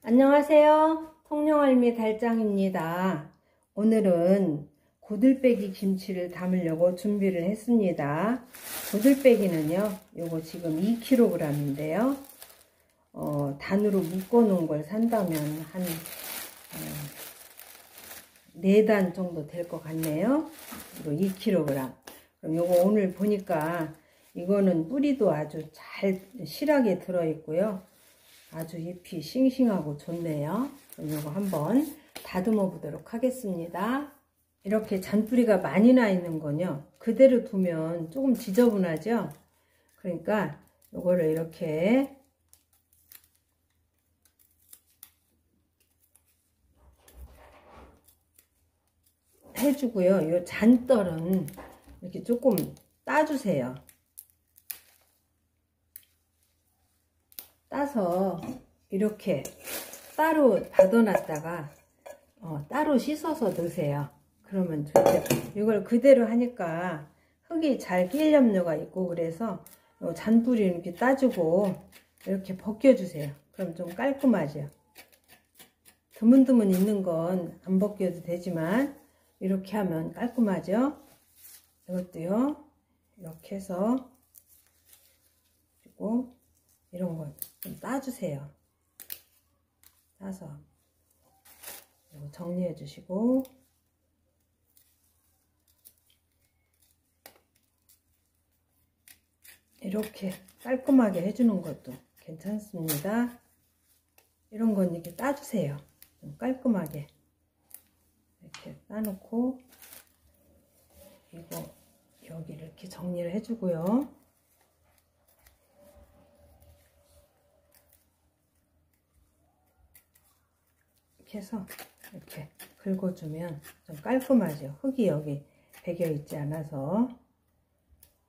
안녕하세요. 통영할미 달짱입니다. 오늘은 고들빼기 김치를 담으려고 준비를 했습니다. 고들빼기는요, 요거 지금 2kg인데요. 단으로 묶어 놓은 걸 산다면 한 4단 정도 될 것 같네요. 이거 2kg. 그럼 요거 오늘 보니까 이거는 뿌리도 아주 잘 실하게 들어 있고요. 아주 잎이 싱싱하고 좋네요. 그럼 이거 한번 다듬어 보도록 하겠습니다. 이렇게 잔뿌리가 많이 나 있는 건요, 그대로 두면 조금 지저분하죠. 그러니까 이거를 이렇게 해주고요. 이 잔떨은 이렇게 조금 따주세요. 따서 이렇게 따로 받아놨다가 따로 씻어서 넣으세요. 그러면 좋죠. 이걸 그대로 하니까 흙이 잘 낄 염려가 있고, 그래서 잔뿌리 이렇게 따주고 이렇게 벗겨주세요. 그럼 좀 깔끔하죠. 드문드문 있는 건 안 벗겨도 되지만 이렇게 하면 깔끔하죠. 이것도요, 이렇게 해서, 그리고 이런 거 좀 따주세요. 따서 이거 정리해 주시고, 이렇게 깔끔하게 해주는 것도 괜찮습니다. 이런 건 이렇게 따주세요. 좀 깔끔하게 이렇게 따놓고, 이거 여기를 이렇게 정리를 해주고요. 해서 이렇게 긁어주면 좀 깔끔하죠. 흙이 여기 배겨 있지 않아서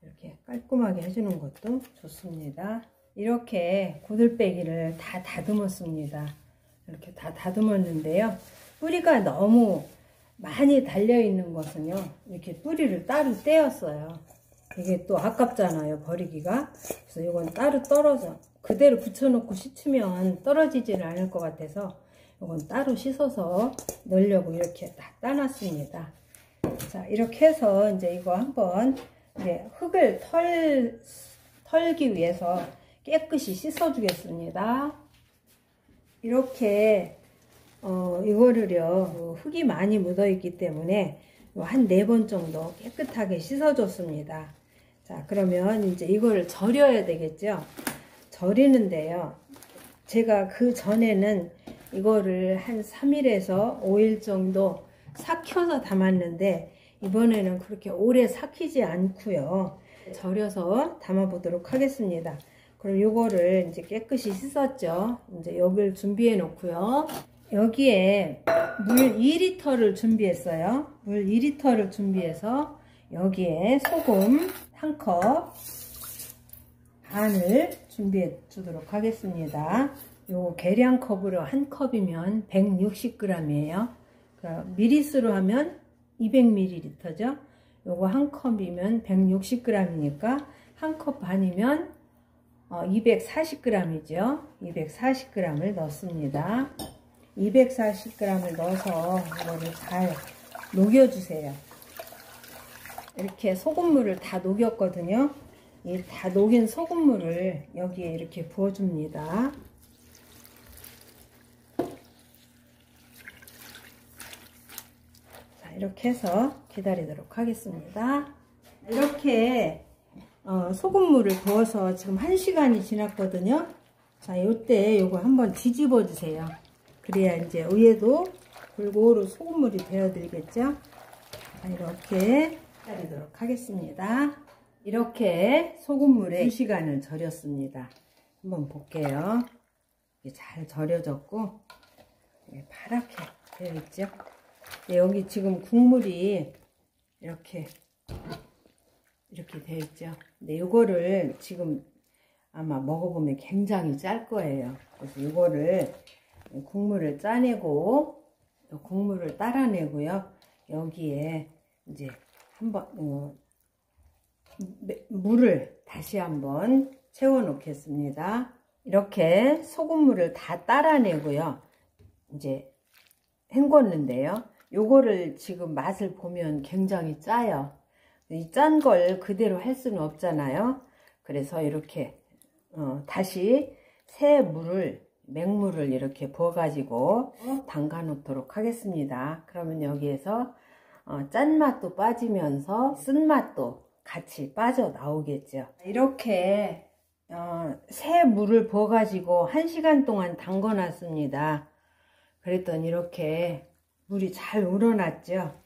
이렇게 깔끔하게 해주는 것도 좋습니다. 이렇게 고들빼기를 다 다듬었습니다. 이렇게 다 다듬었는데요, 뿌리가 너무 많이 달려 있는 것은요, 이렇게 뿌리를 따로 떼었어요. 이게 또 아깝잖아요, 버리기가. 그래서 이건 따로 떨어져 그대로 붙여놓고 씻으면 떨어지지는 않을 것 같아서 이건 따로 씻어서 넣으려고 이렇게 다 따놨습니다. 자, 이렇게 해서 이제 이거 한번 이제 흙을 털기 위해서 깨끗이 씻어 주겠습니다. 이렇게 이거를요, 흙이 많이 묻어 있기 때문에 한 4번 정도 깨끗하게 씻어 줬습니다. 자, 그러면 이제 이거를 절여야 되겠죠. 절이는데요, 제가 그 전에는 이거를 한 3일에서 5일 정도 삭혀서 담았는데, 이번에는 그렇게 오래 삭히지 않고요, 절여서 담아 보도록 하겠습니다. 그럼 이거를 이제 깨끗이 씻었죠. 이제 여기를 준비해 놓고요, 여기에 물 2리터를 준비했어요. 물 2리터를 준비해서 여기에 소금 1컵 반을 준비해 주도록 하겠습니다. 요 계량컵으로 1컵이면 160g이에요. 그러니까 미리수로 하면 200ml죠. 요거 1컵이면 160g이니까 1컵 반이면 240g이죠. 240g을 넣습니다. 240g을 넣어서 이거를 잘 녹여주세요. 이렇게 소금물을 다 녹였거든요. 이 다 녹인 소금물을 여기에 이렇게 부어줍니다. 이렇게 해서 기다리도록 하겠습니다. 이렇게 소금물을 부어서 지금 1시간이 지났거든요. 자, 요때 요거 한번 뒤집어 주세요. 그래야 이제 위에도 골고루 소금물이 배어 들겠죠. 자, 이렇게 기다리도록 하겠습니다. 이렇게 소금물에 2시간을 절였습니다. 한번 볼게요. 이게 잘 절여졌고 파랗게 되어 있죠. 네, 여기 지금 국물이 이렇게 되어 있죠. 근데 이거를 지금 아마 먹어보면 굉장히 짤 거예요. 그래서 이거를 국물을 짜내고 국물을 따라내고요, 여기에 이제 한번 물을 다시 한번 채워 놓겠습니다. 이렇게 소금물을 다 따라내고요. 이제 헹궜는데요. 요거를 지금 맛을 보면 굉장히 짜요. 이 짠 걸 그대로 할 수는 없잖아요. 그래서 이렇게 다시 새 물을, 맹물을 이렇게 부어 가지고 담가 놓도록 하겠습니다. 그러면 여기에서 짠맛도 빠지면서 쓴맛도 같이 빠져나오겠죠. 이렇게 새 물을 부어 가지고 1시간 동안 담가 놨습니다. 그랬더니 이렇게 물이 잘 우러났죠.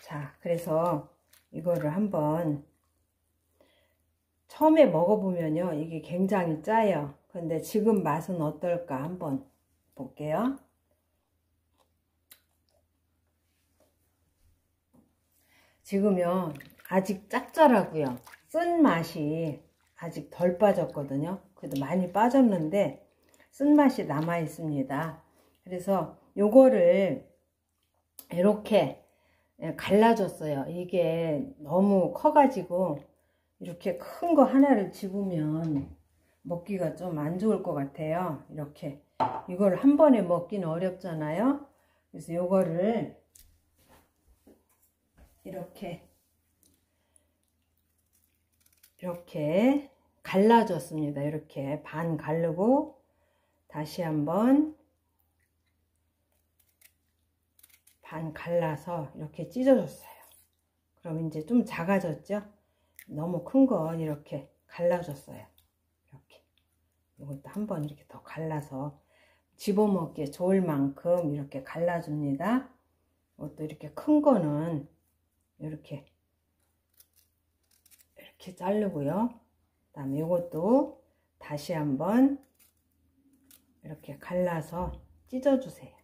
자, 그래서 이거를 한번 처음에 먹어보면요, 이게 굉장히 짜요. 근데 지금 맛은 어떨까 한번 볼게요. 지금요, 아직 짭짤하고요. 쓴맛이 아직 덜 빠졌거든요. 그래도 많이 빠졌는데 쓴맛이 남아 있습니다. 그래서 요거를 이렇게 갈라줬어요. 이게 너무 커가지고 이렇게 큰 거 하나를 집으면 먹기가 좀 안 좋을 것 같아요. 이렇게 이걸 한 번에 먹기는 어렵잖아요. 그래서 요거를 이렇게 갈라줬습니다. 이렇게 반 갈르고 다시 한번 반 갈라서 이렇게 찢어줬어요. 그럼 이제 좀 작아졌죠? 너무 큰 건 이렇게 갈라줬어요. 이렇게 이것도 한번 이렇게 더 갈라서 집어먹기에 좋을 만큼 이렇게 갈라줍니다. 이것도 이렇게 큰 거는 이렇게 자르고요. 그 다음에 이것도 다시 한번 이렇게 갈라서 찢어주세요.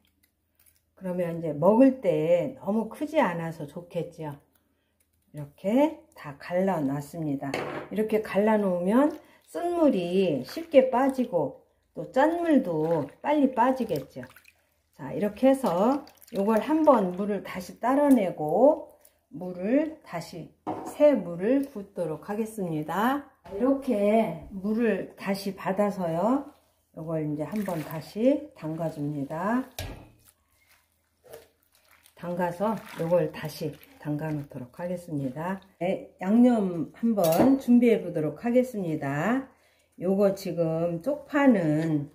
그러면 이제 먹을 때 너무 크지 않아서 좋겠죠. 이렇게 다 갈라 놨습니다. 이렇게 갈라 놓으면 쓴물이 쉽게 빠지고 또 짠물도 빨리 빠지겠죠. 자, 이렇게 해서 요걸 한번 물을 다시 따라내고 물을 다시 새 물을 붓도록 하겠습니다. 이렇게 물을 다시 받아서요. 요걸 이제 한번 다시 담가 줍니다. 담가서 요걸 다시 담가 놓도록 하겠습니다. 네, 양념 한번 준비해 보도록 하겠습니다. 요거 지금 쪽파는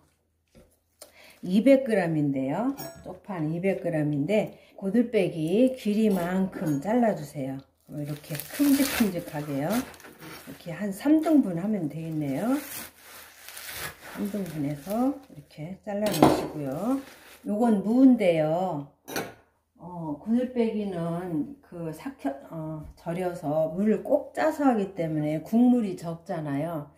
200g인데요. 쪽파는 200g인데 고들빼기 길이만큼 잘라주세요. 이렇게 큼직큼직하게요. 이렇게 한 3등분 하면 되겠네요. 3등분 해서 이렇게 잘라 놓으시고요. 요건 무인데요. 고들빼기는 절여서 물을 꼭 짜서 하기 때문에 국물이 적잖아요.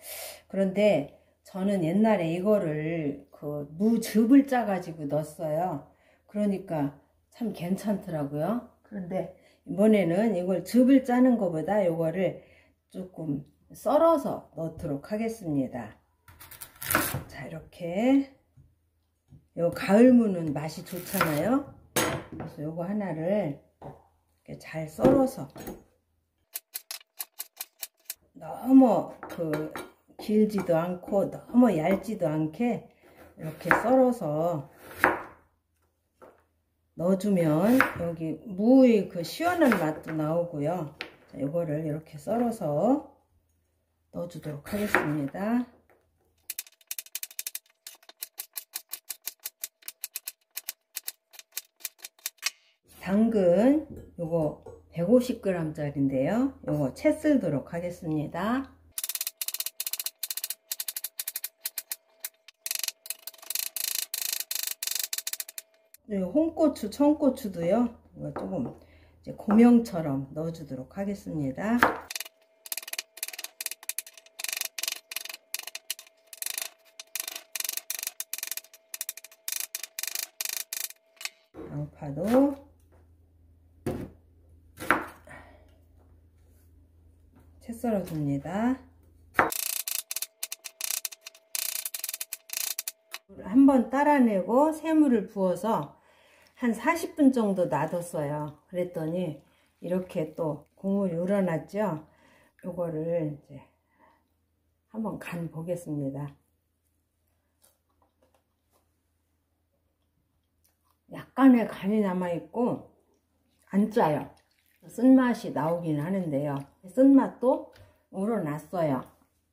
그런데 저는 옛날에 이거를 무즙을 짜가지고 넣었어요. 그러니까 참 괜찮더라고요. 그런데 이번에는 이걸 즙을 짜는 것보다 이거를 조금 썰어서 넣도록 하겠습니다. 자, 이렇게 요 가을무는 맛이 좋잖아요. 그래서 요거 하나를 이렇게 잘 썰어서 너무 길지도 않고 너무 얇지도 않게 이렇게 썰어서 넣어주면 여기 무의 시원한 맛도 나오고요. 자, 요거를 이렇게 썰어서 넣어주도록 하겠습니다. 당근 요거 150g 짜리인데요. 요거 채 썰도록 하겠습니다. 홍고추, 청고추도요. 이거 조금 이제 고명처럼 넣어주도록 하겠습니다. 양파도 채 썰어줍니다. 한번 따라내고 새물을 부어서 한 40분 정도 놔뒀어요. 그랬더니 이렇게 또 국물이 우러났죠. 요거를 이제 한번 간 보겠습니다. 약간의 간이 남아있고 안 짜요. 쓴맛이 나오긴 하는데요. 쓴맛도 우러났어요.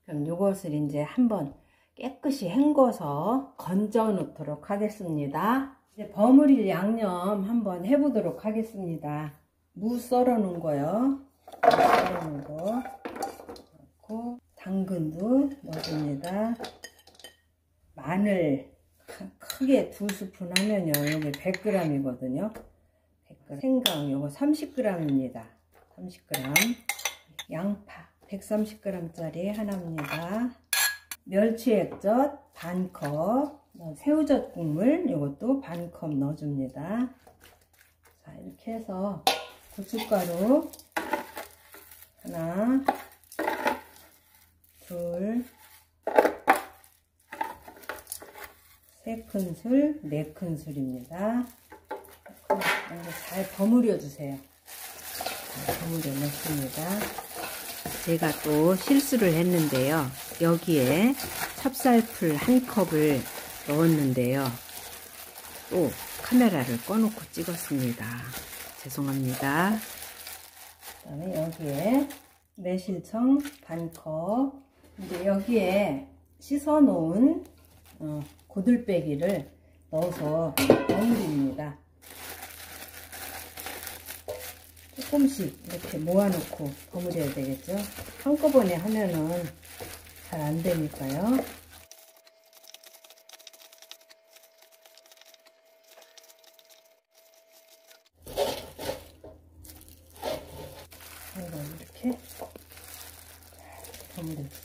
그럼 이것을 이제 한번 깨끗이 헹궈서 건져 놓도록 하겠습니다. 이제 버무릴 양념 한번 해보도록 하겠습니다. 무 썰어 놓은 거요. 썰어 놓은 거 넣고, 당근도 넣어줍니다. 마늘 크게 2스푼 하면요, 여기 100g이거든요. 100g. 생강 요거 30g입니다. 30g. 양파 130g짜리 하나입니다. 멸치액젓 반컵, 새우젓 국물 요것도 반컵 넣어줍니다. 자, 이렇게 해서 고춧가루 하나, 둘, 3큰술, 4큰술입니다. 먼저 잘 버무려 주세요. 잘 버무려 넣습니다. 제가 또 실수를 했는데요. 여기에 찹쌀풀 1컵을 넣었는데요. 또 카메라를 꺼놓고 찍었습니다. 죄송합니다. 그 다음에 여기에 매실청 반컵, 이제 여기에 씻어 놓은 고들빼기를 넣어서 버무립니다. 조금씩 이렇게 모아놓고 버무려야 되겠죠. 한꺼번에 하면은 잘 안 되니까요. 이렇게 버무려주세요.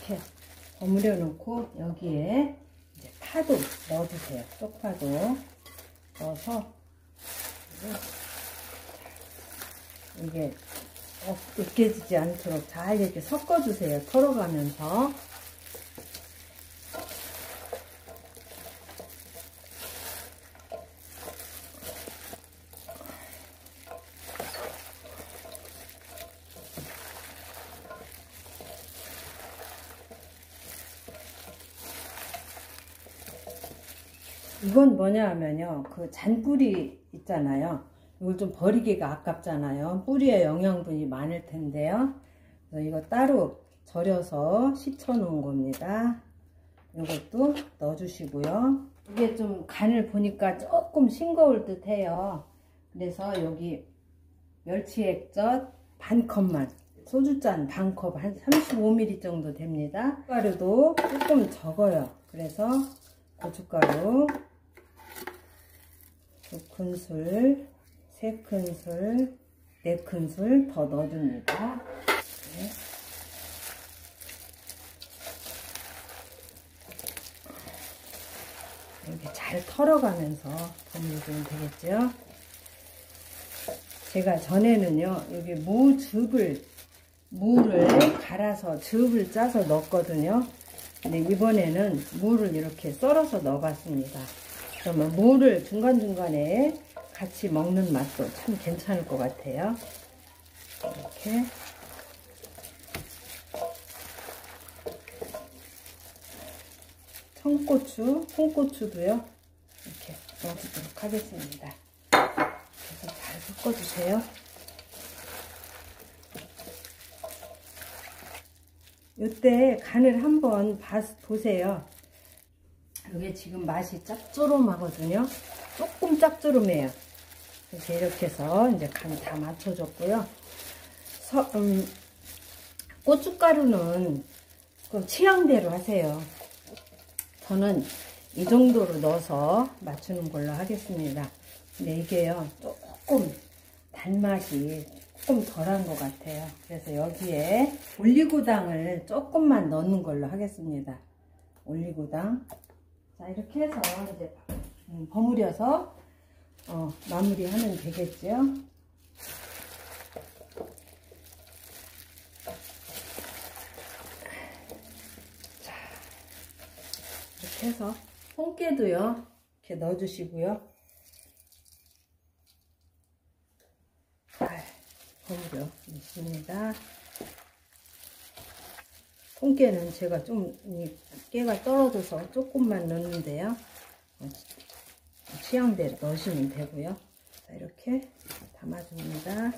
이렇게 버무려 놓고 여기에 이제 파도 넣어주세요. 쪽파도 넣어서 이게 으깨지지 않도록 잘 이렇게 섞어주세요. 털어가면서. 이건 뭐냐 하면요, 그 잔뿌리 있잖아요. 이걸 좀 버리기가 아깝잖아요. 뿌리에 영양분이 많을 텐데요. 그래서 이거 따로 절여서 식혀 놓은 겁니다. 이것도 넣어주시고요. 이게 좀 간을 보니까 조금 싱거울 듯 해요. 그래서 여기 멸치액젓 반컵만, 소주잔 반컵, 한 35ml 정도 됩니다. 고춧가루도 조금 적어요. 그래서 고춧가루 2큰술, 3큰술, 4큰술 더 넣어줍니다. 네. 이렇게 잘 털어가면서 버무리면 되겠죠. 제가 전에는요, 여기 무를 갈아서 즙을 짜서 넣었거든요. 근데 이번에는 무를 이렇게 썰어서 넣어봤습니다. 그러면 무를 중간중간에 같이 먹는 맛도 참 괜찮을 것 같아요. 이렇게 청고추, 홍고추도요, 이렇게 넣어주도록 하겠습니다. 그래서 잘 섞어주세요. 이때 간을 한번 보세요. 이게 지금 맛이 짭조름하거든요. 조금 짭조름해요. 그래서 이렇게 해서 이제 간 다 맞춰줬고요. 고춧가루는 취향대로 하세요. 저는 이 정도로 넣어서 맞추는 걸로 하겠습니다. 근데 이게요, 조금 단맛이 조금 덜한 것 같아요. 그래서 여기에 올리고당을 조금만 넣는 걸로 하겠습니다. 올리고당. 자, 이렇게 해서 이제 버무려서 마무리하면 되겠죠. 자, 이렇게 해서 홍깨도요, 이렇게 넣어주시고요. 버무려 있습니다. 통깨는 제가 좀 깨가 떨어져서 조금만 넣는데요. 취향대로 넣으시면 되고요. 자, 이렇게 담아줍니다.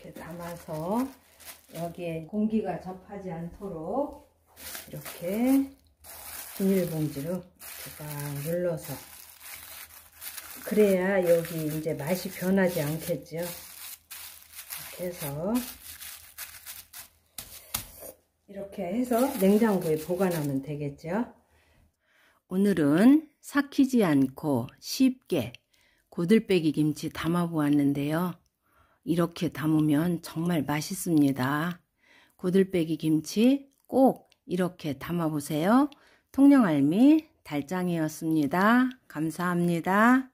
이렇게 담아서 여기에 공기가 접하지 않도록 이렇게 비닐봉지로 꽉 눌러서, 그래야 여기 이제 맛이 변하지 않겠죠. 이렇게 해서 냉장고에 보관하면 되겠죠. 오늘은 삭히지 않고 쉽게 고들빼기 김치 담아 보았는데요. 이렇게 담으면 정말 맛있습니다. 고들빼기 김치 꼭 이렇게 담아 보세요. 통영알미 달짱이었습니다. 감사합니다.